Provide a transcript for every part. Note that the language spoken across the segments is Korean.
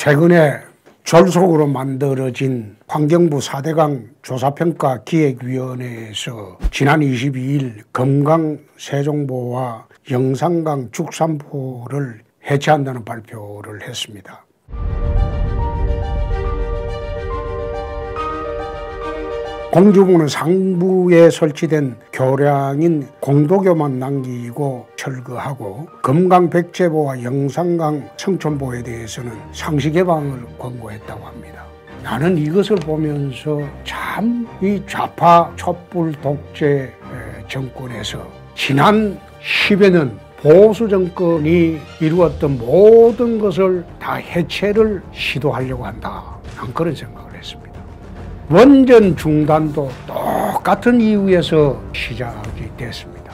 최근에 졸속으로 만들어진 환경부 4대강 조사평가 기획위원회에서 지난 22일 금강 세종보와 영산강 죽산보를 해체한다는 발표를 했습니다. 공주보는 상부에 설치된 교량인 공도교만 남기고 철거하고 금강 백제보와 영산강 청천보에 대해서는 상시 개방을 권고했다고 합니다. 나는 이것을 보면서 참 이 좌파 촛불 독재 정권에서 지난 10여 년 보수 정권이 이루었던 모든 것을 다 해체를 시도하려고 한다. 난 그런 생각을 했습니다. 원전 중단도 똑같은 이유에서 시작이 됐습니다.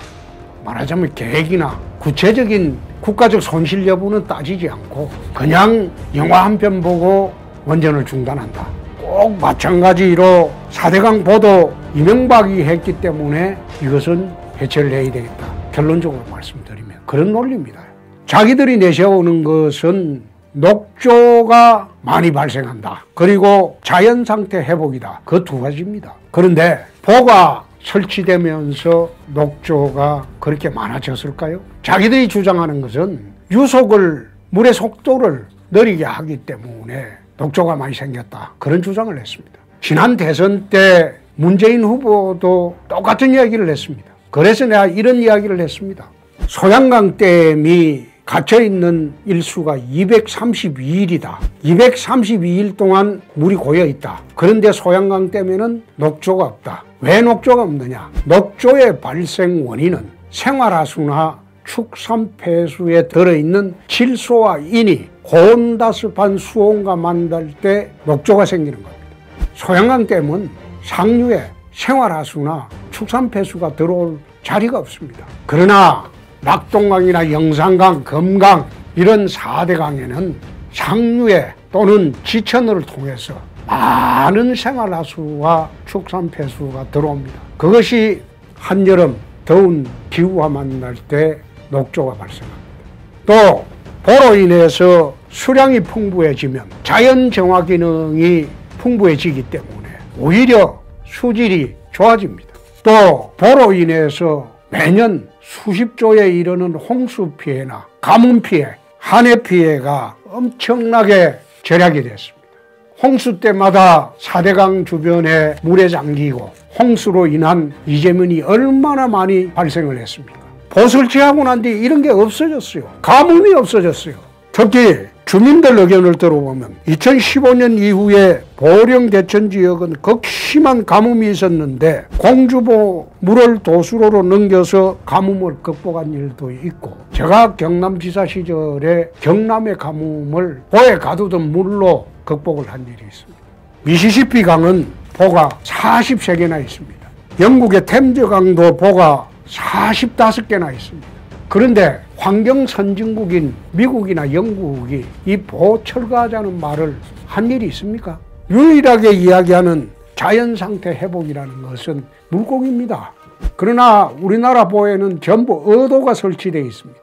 말하자면 계획이나 구체적인 국가적 손실 여부는 따지지 않고 그냥 영화 한 편 보고 원전을 중단한다. 꼭 마찬가지로 4대강 보도 이명박이 했기 때문에 이것은 해체를 해야 되겠다. 결론적으로 말씀드리면 그런 논리입니다. 자기들이 내세우는 것은 녹조가 많이 발생한다. 그리고 자연상태 회복이다. 그 두 가지입니다. 그런데 보가 설치되면서 녹조가 그렇게 많아졌을까요? 자기들이 주장하는 것은 유속을, 물의 속도를 느리게 하기 때문에 녹조가 많이 생겼다. 그런 주장을 했습니다. 지난 대선 때 문재인 후보도 똑같은 이야기를 했습니다. 그래서 내가 이런 이야기를 했습니다. 소양강 댐이 갇혀있는 일수가 232일이다. 232일 동안 물이 고여있다. 그런데 소양강 댐에는 녹조가 없다. 왜 녹조가 없느냐? 녹조의 발생 원인은 생활하수나 축산폐수에 들어있는 질소와 인이 고온다습한 수온과 만날 때 녹조가 생기는 겁니다. 소양강 댐은 상류에 생활하수나 축산폐수가 들어올 자리가 없습니다. 그러나 낙동강이나 영산강, 금강 이런 4대강에는 상류에 또는 지천을 통해서 많은 생활하수와 축산폐수가 들어옵니다. 그것이 한여름 더운 기후와 만날 때 녹조가 발생합니다. 또 보로 인해서 수량이 풍부해지면 자연정화 기능이 풍부해지기 때문에 오히려 수질이 좋아집니다. 또 보로 인해서 매년 수십조에 이르는 홍수 피해나 가뭄 피해, 한해 피해가 엄청나게 절약이 됐습니다. 홍수 때마다 4대강 주변에 물에 잠기고 홍수로 인한 이재민이 얼마나 많이 발생을 했습니까? 보설치하고 난 뒤 이런 게 없어졌어요. 가뭄이 없어졌어요. 특히 주민들 의견을 들어보면 2015년 이후에 보령 대천 지역은 극심한 가뭄이 있었는데 공주보 물을 도수로로 넘겨서 가뭄을 극복한 일도 있고, 제가 경남지사 시절에 경남의 가뭄을 보에 가두던 물로 극복을 한 일이 있습니다. 미시시피 강은 보가 43개나 있습니다. 영국의 템즈강도 보가 45개나 있습니다. 그런데 환경 선진국인 미국이나 영국이 이 보 철거하자는 말을 한 일이 있습니까? 유일하게 이야기하는 자연상태 회복이라는 것은 물고기입니다. 그러나 우리나라 보에는 전부 어도가 설치되어 있습니다.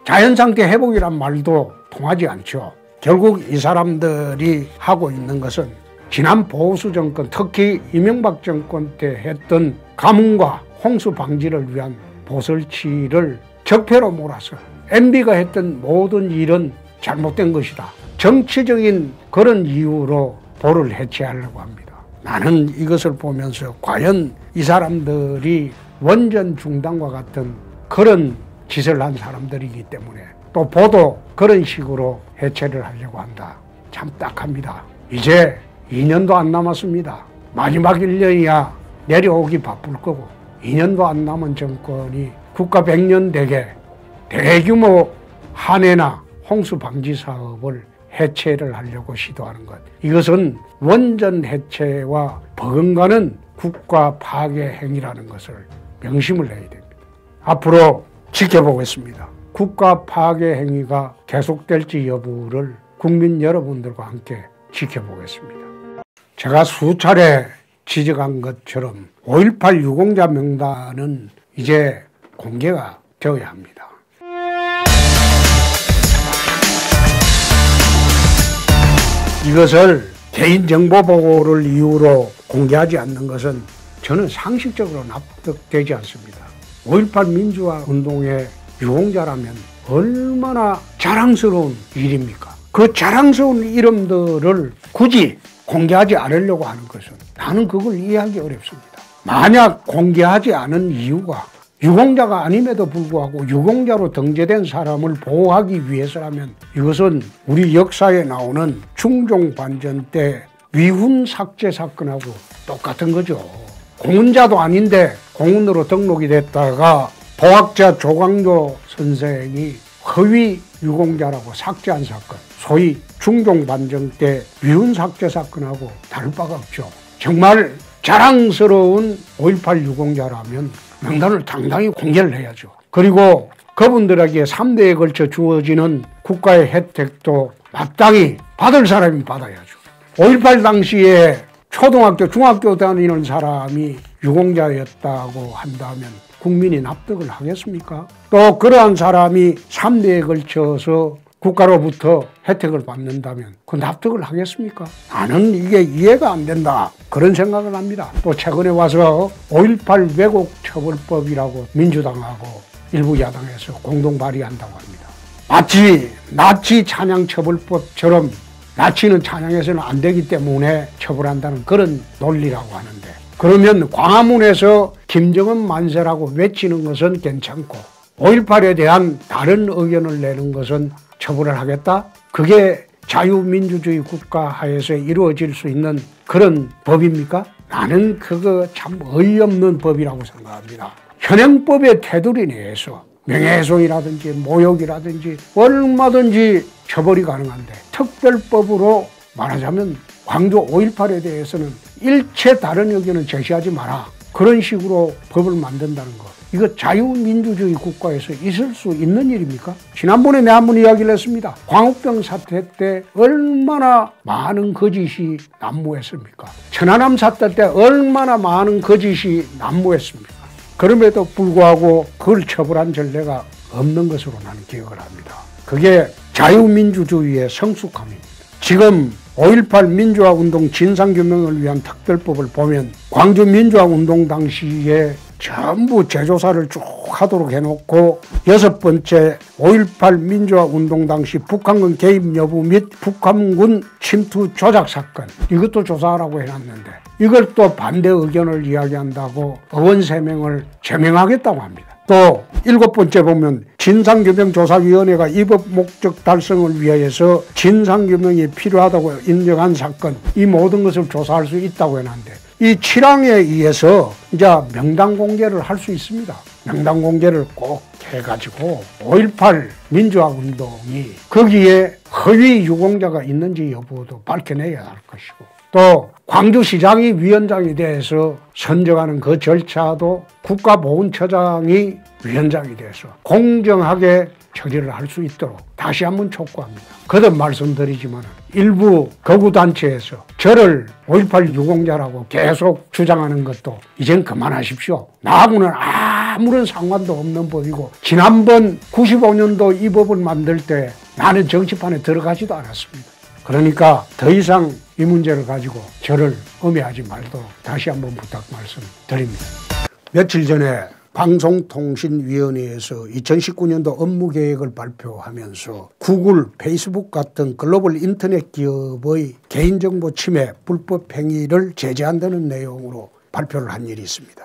자연상태 회복이란 말도 통하지 않죠. 결국 이 사람들이 하고 있는 것은 지난 보수 정권, 특히 이명박 정권 때 했던 가뭄과 홍수 방지를 위한 보설치를 적폐로 몰아서 MB가 했던 모든 일은 잘못된 것이다. 정치적인 그런 이유로 보를 해체하려고 합니다. 나는 이것을 보면서 과연 이 사람들이 원전 중단과 같은 그런 짓을 한 사람들이기 때문에 또 보도 그런 식으로 해체를 하려고 한다. 참 딱합니다. 이제 2년도 안 남았습니다. 마지막 1년이야 내려오기 바쁠 거고, 2년도 안 남은 정권이 국가 100년 대계 대규모 한해나 홍수 방지 사업을 해체를 하려고 시도하는 것, 이것은 원전 해체와 버금가는 국가 파괴 행위라는 것을 명심을 해야 됩니다. 앞으로 지켜보겠습니다. 국가 파괴 행위가 계속될지 여부를 국민 여러분들과 함께 지켜보겠습니다. 제가 수차례 지적한 것처럼 5.18 유공자 명단은 이제 공개가 되어야 합니다. 이것을 개인정보 보호를 이유로 공개하지 않는 것은 저는 상식적으로 납득되지 않습니다. 5.18 민주화 운동의 유공자라면 얼마나 자랑스러운 일입니까? 그 자랑스러운 이름들을 굳이 공개하지 않으려고 하는 것은 나는 그걸 이해하기 어렵습니다. 만약 공개하지 않은 이유가 유공자가 아님에도 불구하고 유공자로 등재된 사람을 보호하기 위해서라면 이것은 우리 역사에 나오는 충종반전 때 위훈 삭제 사건하고 똑같은 거죠. 공훈자도 아닌데 공훈으로 등록이 됐다가 보학자 조광조 선생이 허위 유공자라고 삭제한 사건, 소위 충종반정 때 위훈 삭제 사건하고 다를 바가 없죠. 정말 자랑스러운 5.18 유공자라면 명단을 당당히 공개를 해야죠. 그리고 그분들에게 3대에 걸쳐 주어지는 국가의 혜택도 마땅히 받을 사람이 받아야죠. 5.18 당시에 초등학교, 중학교 다니는 사람이 유공자였다고 한다면 국민이 납득을 하겠습니까? 또 그러한 사람이 3대에 걸쳐서 국가로부터 혜택을 받는다면 그 납득을 하겠습니까? 나는 이게 이해가 안 된다. 그런 생각을 합니다. 또 최근에 와서 5.18 왜곡 처벌법이라고 민주당하고 일부 야당에서 공동 발의한다고 합니다. 마치 나치 찬양 처벌법처럼 나치는 찬양해서는 안 되기 때문에 처벌한다는 그런 논리라고 하는데, 그러면 광화문에서 김정은 만세라고 외치는 것은 괜찮고 5.18에 대한 다른 의견을 내는 것은 처벌을 하겠다? 그게 자유민주주의 국가 하에서 이루어질 수 있는 그런 법입니까? 나는 그거 참 어이없는 법이라고 생각합니다. 현행법의 테두리 내에서 명예훼손이라든지 모욕이라든지 얼마든지 처벌이 가능한데 특별법으로 말하자면 광주 5.18에 대해서는 일체 다른 의견을 제시하지 마라. 그런 식으로 법을 만든다는 것. 이거 자유민주주의 국가에서 있을 수 있는 일입니까? 지난번에 내가 한번 이야기를 했습니다. 광우병 사태 때 얼마나 많은 거짓이 난무했습니까? 천안함 사태 때 얼마나 많은 거짓이 난무했습니까? 그럼에도 불구하고 그걸 처벌한 전례가 없는 것으로 나는 기억을 합니다. 그게 자유민주주의의 성숙함입니다. 지금 5.18 민주화운동 진상규명을 위한 특별법을 보면 광주 민주화운동 당시에 전부 재조사를 쭉 하도록 해놓고 6번째 5.18 민주화운동 당시 북한군 개입 여부 및 북한군 침투 조작 사건, 이것도 조사하라고 해놨는데 이걸 또 반대 의견을 이야기한다고 의원 3명을 제명하겠다고 합니다. 또 7번째 보면 진상규명조사위원회가 이 법 목적 달성을 위하여서 진상규명이 필요하다고 인정한 사건, 이 모든 것을 조사할 수 있다고 해놨는데 이 7항에 의해서 이제 명단 공개를 할 수 있습니다. 명단 공개를 꼭 해가지고 5.18 민주화운동이 거기에 허위 유공자가 있는지 여부도 밝혀내야 할 것이고, 또 광주시장이 위원장이 돼서 선정하는 그 절차도 국가보훈처장이 위원장이 돼서 공정하게 처리를 할 수 있도록 다시 한번 촉구합니다. 거듭 말씀드리지만 일부 거구단체에서 저를 5.18 유공자라고 계속 주장하는 것도 이젠 그만하십시오. 나하고는 아무런 상관도 없는 법이고 지난번 95년도 이 법을 만들 때 나는 정치판에 들어가지도 않았습니다. 그러니까 더 이상 이 문제를 가지고 저를 음해하지 말도록 다시 한번 부탁 말씀드립니다. 며칠 전에 방송통신위원회에서 2019년도 업무계획을 발표하면서 구글, 페이스북 같은 글로벌 인터넷 기업의 개인정보 침해, 불법 행위를 제재한다는 내용으로 발표를 한 일이 있습니다.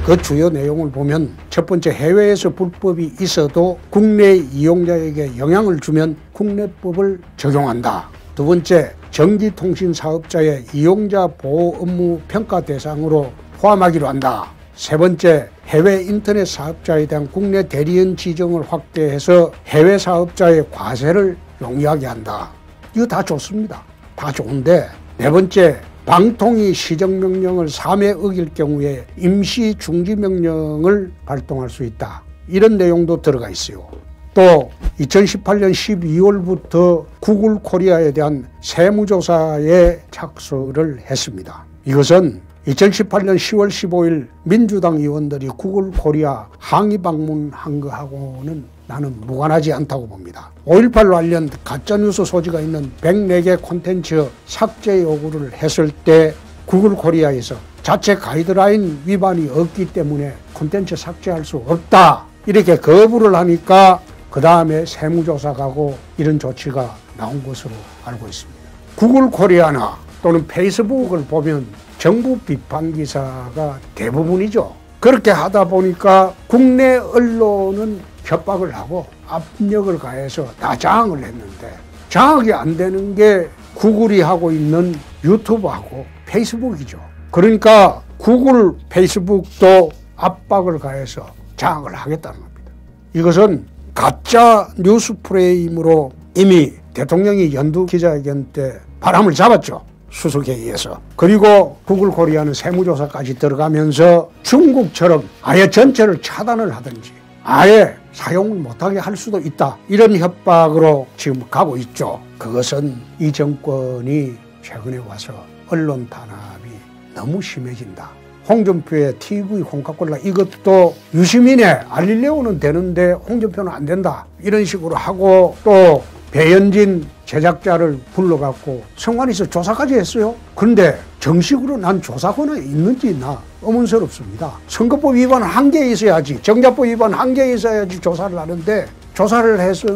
그 주요 내용을 보면 첫 번째, 해외에서 불법이 있어도 국내 이용자에게 영향을 주면 국내법을 적용한다. 두 번째, 전기통신사업자의 이용자 보호 업무 평가 대상으로 포함하기로 한다. 세 번째, 해외 인터넷 사업자에 대한 국내 대리인 지정을 확대해서 해외 사업자의 과세를 용이하게 한다. 이거 다 좋습니다. 다 좋은데, 네 번째, 방통위 시정명령을 3회 어길 경우에 임시 중지명령을 발동할 수 있다. 이런 내용도 들어가 있어요. 또 2018년 12월부터 구글 코리아에 대한 세무조사에 착수를 했습니다. 이것은 2018년 10월 15일 민주당 의원들이 구글 코리아 항의 방문한 거하고는 나는 무관하지 않다고 봅니다. 5.18 관련 가짜뉴스 소지가 있는 104개 콘텐츠 삭제 요구를 했을 때 구글 코리아에서 자체 가이드라인 위반이 없기 때문에 콘텐츠 삭제할 수 없다 이렇게 거부를 하니까 그 다음에 세무조사 가고 이런 조치가 나온 것으로 알고 있습니다. 구글 코리아나 또는 페이스북을 보면 정부 비판 기사가 대부분이죠. 그렇게 하다 보니까 국내 언론은 협박을 하고 압력을 가해서 다 장악을 했는데 장악이 안 되는 게 구글이 하고 있는 유튜브하고 페이스북이죠. 그러니까 구글, 페이스북도 압박을 가해서 장악을 하겠다는 겁니다. 이것은 가짜 뉴스 프레임으로 이미 대통령이 연두 기자회견 때 바람을 잡았죠. 수석에 의해서. 그리고 구글 코리아는 세무조사까지 들어가면서 중국처럼 아예 전체를 차단을 하든지 아예 사용을 못하게 할 수도 있다. 이런 협박으로 지금 가고 있죠. 그것은 이 정권이 최근에 와서 언론 탄압이 너무 심해진다. 홍준표의 TV 콩카콜라 이것도 유시민의 알릴레오는 되는데 홍준표는 안 된다. 이런 식으로 하고 또 배현진 제작자를 불러갖고 성관에서 조사까지 했어요. 그런데 정식으로 난 조사 권한이 있는지 있나 의문스럽습니다. 선거법 위반 한 개 있어야지, 정자법 위반 한 개 있어야지 조사를 하는데 조사를 해서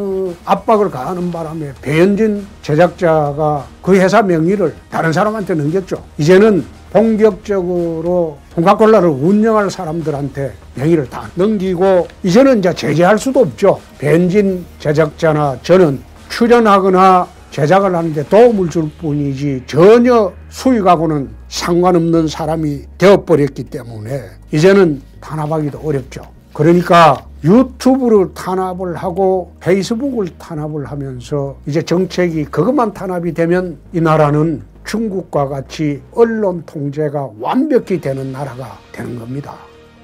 압박을 가하는 바람에 배현진 제작자가 그 회사 명의를 다른 사람한테 넘겼죠. 이제는 본격적으로 콩카콜라를 운영할 사람들한테 명의를 다 넘기고 이제는 이제 제재할 수도 없죠. 배현진 제작자나 저는 출연하거나 제작을 하는데 도움을 줄 뿐이지 전혀 수익하고는 상관없는 사람이 되어버렸기 때문에 이제는 탄압하기도 어렵죠. 그러니까 유튜브를 탄압을 하고 페이스북을 탄압을 하면서 이제 정책이 그것만 탄압이 되면 이 나라는 중국과 같이 언론 통제가 완벽히 되는 나라가 되는 겁니다.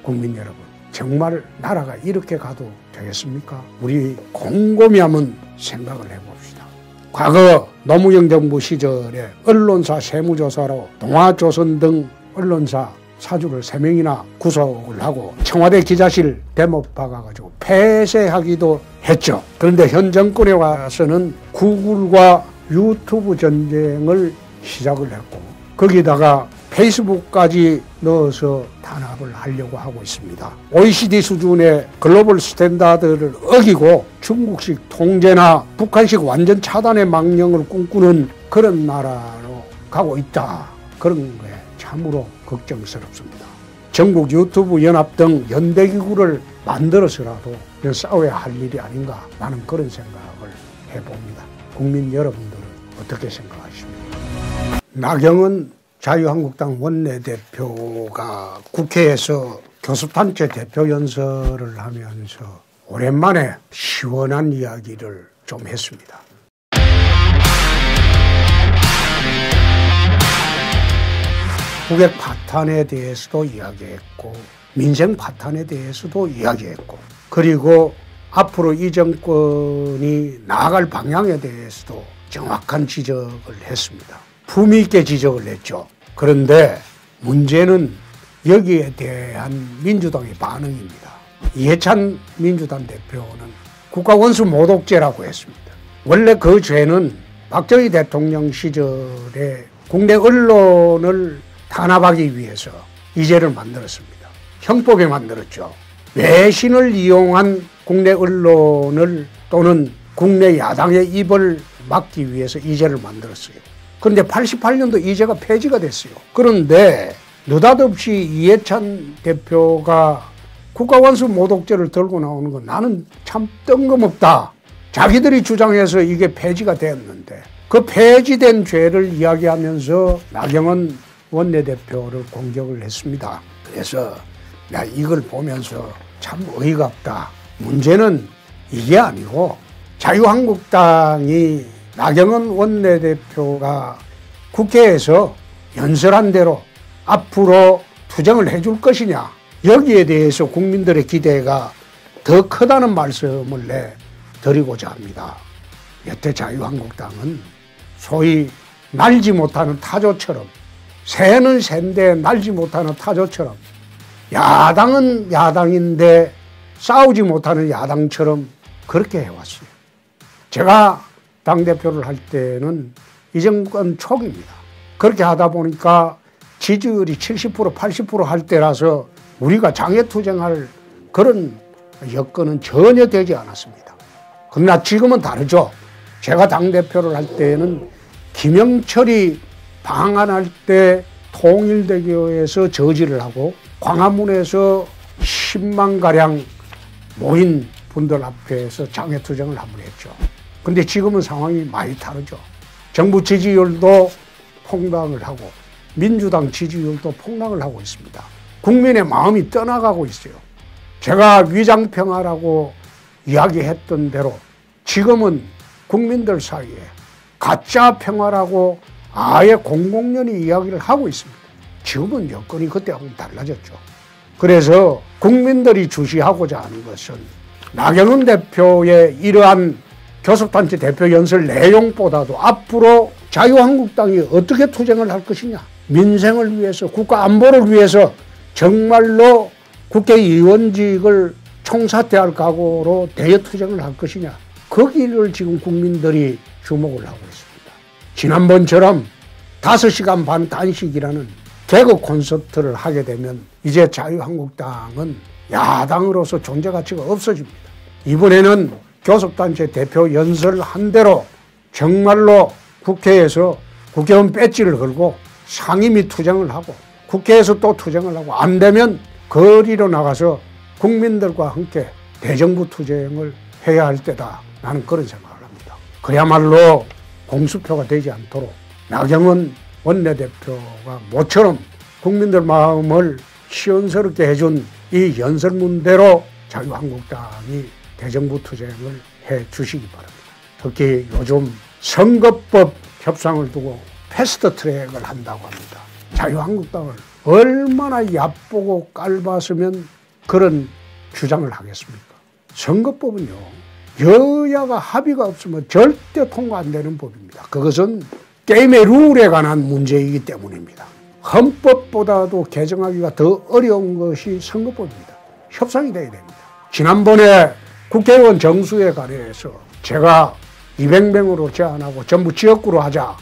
국민 여러분, 정말 나라가 이렇게 가도 되겠습니까? 우리 곰곰이 한번 생각을 해봅시다. 과거 노무현 정부 시절에 언론사 세무조사로 동아조선 등 언론사 사주를 3명이나 구속을 하고 청와대 기자실 대못 박아가지고 폐쇄하기도 했죠. 그런데 현 정권에 와서는 구글과 유튜브 전쟁을 시작을 했고 거기다가 페이스북까지 넣어서 탄압을 하려고 하고 있습니다. OECD 수준의 글로벌 스탠다드를 어기고 중국식 통제나 북한식 완전 차단의 망령을 꿈꾸는 그런 나라로 가고 있다. 그런 거에 참으로 걱정스럽습니다. 전국 유튜브 연합 등 연대기구를 만들어서라도 싸워야 할 일이 아닌가 나는 그런 생각을 해봅니다. 국민 여러분들은 어떻게 생각하십니까? 나경원 자유한국당 원내대표가 국회에서 교섭단체 대표 연설을 하면서 오랜만에 시원한 이야기를 좀 했습니다. 국외 파탄에 대해서도 이야기했고 민생 파탄에 대해서도 이야기했고 그리고 앞으로 이 정권이 나아갈 방향에 대해서도 정확한 지적을 했습니다. 품위 있게 지적을 했죠. 그런데 문제는 여기에 대한 민주당의 반응입니다. 이해찬 민주당 대표는 국가원수 모독죄라고 했습니다. 원래 그 죄는 박정희 대통령 시절에 국내 언론을 탄압하기 위해서 이 죄를 만들었습니다. 형법에 만들었죠. 외신을 이용한 국내 언론을 또는 국내 야당의 입을 막기 위해서 이 죄를 만들었어요. 그런데 88년도 이 죄가 폐지가 됐어요. 그런데 느닷없이 이해찬 대표가 국가원수 모독죄를 들고 나오는 건 나는 참 뜬금없다. 자기들이 주장해서 이게 폐지가 되었는데 그 폐지된 죄를 이야기하면서 나경원 원내대표를 공격을 했습니다. 그래서 나 이걸 보면서 참 어이가 없다. 문제는 이게 아니고 자유한국당이 나경원 원내대표가 국회에서 연설한 대로 앞으로 투쟁을 해줄 것이냐 여기에 대해서 국민들의 기대가 더 크다는 말씀을 드리고자 합니다. 여태 자유한국당은 소위 날지 못하는 타조처럼 새는 샌데 날지 못하는 타조처럼 야당은 야당인데 싸우지 못하는 야당처럼 그렇게 해왔어요. 제가 당대표를 할 때는 이 정권 초기입니다. 그렇게 하다 보니까 지지율이 70% 80% 할 때라서 우리가 장애투쟁할 그런 여건은 전혀 되지 않았습니다. 그러나 지금은 다르죠. 제가 당대표를 할 때는 김영철이 방한할 때 통일대교에서 저지를 하고 광화문에서 10만가량 모인 분들 앞에서 장애투쟁을 한번 했죠. 근데 지금은 상황이 많이 다르죠. 정부 지지율도 폭락을 하고 민주당 지지율도 폭락을 하고 있습니다. 국민의 마음이 떠나가고 있어요. 제가 위장평화라고 이야기했던 대로 지금은 국민들 사이에 가짜 평화라고 아예 공공연히 이야기를 하고 있습니다. 지금은 여건이 그때하고는 달라졌죠. 그래서 국민들이 주시하고자 하는 것은 나경원 대표의 이러한 교섭단체 대표 연설 내용보다도 앞으로 자유한국당이 어떻게 투쟁을 할 것이냐, 민생을 위해서, 국가 안보를 위해서 정말로 국회의원직을 총사퇴할 각오로 대여투쟁을 할 것이냐, 거기를 지금 국민들이 주목을 하고 있습니다. 지난번처럼 5시간 반 단식이라는 개그 콘서트를 하게 되면 이제 자유한국당은 야당으로서 존재 가치가 없어집니다. 이번에는 교섭단체 대표 연설을 한 대로 정말로 국회에서 국회의원 배지를 걸고 상임위 투쟁을 하고 국회에서 또 투쟁을 하고 안 되면 거리로 나가서 국민들과 함께 대정부 투쟁을 해야 할 때다. 나는 그런 생각을 합니다. 그야말로 공수표가 되지 않도록 나경원 원내대표가 모처럼 국민들 마음을 시원스럽게 해준 이 연설문대로 자유한국당이 대정부 투쟁을 해 주시기 바랍니다. 특히 요즘 선거법 협상을 두고 패스트트랙을 한다고 합니다. 자유한국당을 얼마나 얕보고 깔봤으면 그런 주장을 하겠습니까? 선거법은요, 여야가 합의가 없으면 절대 통과 안 되는 법입니다. 그것은 게임의 룰에 관한 문제이기 때문입니다. 헌법보다도 개정하기가 더 어려운 것이 선거법입니다. 협상이 돼야 됩니다. 지난번에 국회의원 정수에 관해서 제가 200명으로 제한하고 전부 지역구로 하자,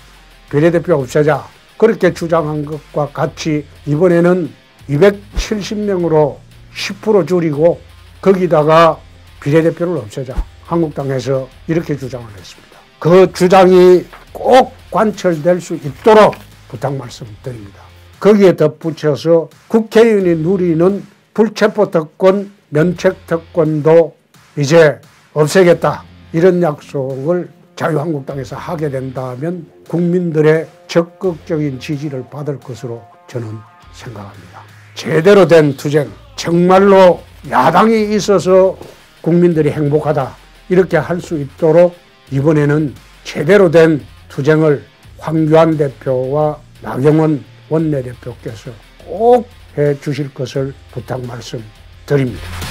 비례대표 없애자, 그렇게 주장한 것과 같이 이번에는 270명으로 10% 줄이고 거기다가 비례대표를 없애자, 한국당에서 이렇게 주장을 했습니다. 그 주장이 꼭 관철될 수 있도록 부탁 말씀드립니다. 거기에 덧붙여서 국회의원이 누리는 불체포특권, 면책특권도 이제 없애겠다, 이런 약속을 자유한국당에서 하게 된다면 국민들의 적극적인 지지를 받을 것으로 저는 생각합니다. 제대로 된 투쟁, 정말로 야당이 있어서 국민들이 행복하다, 이렇게 할 수 있도록 이번에는 제대로 된 투쟁을 황교안 대표와 나경원 원내대표께서 꼭 해 주실 것을 부탁 말씀드립니다.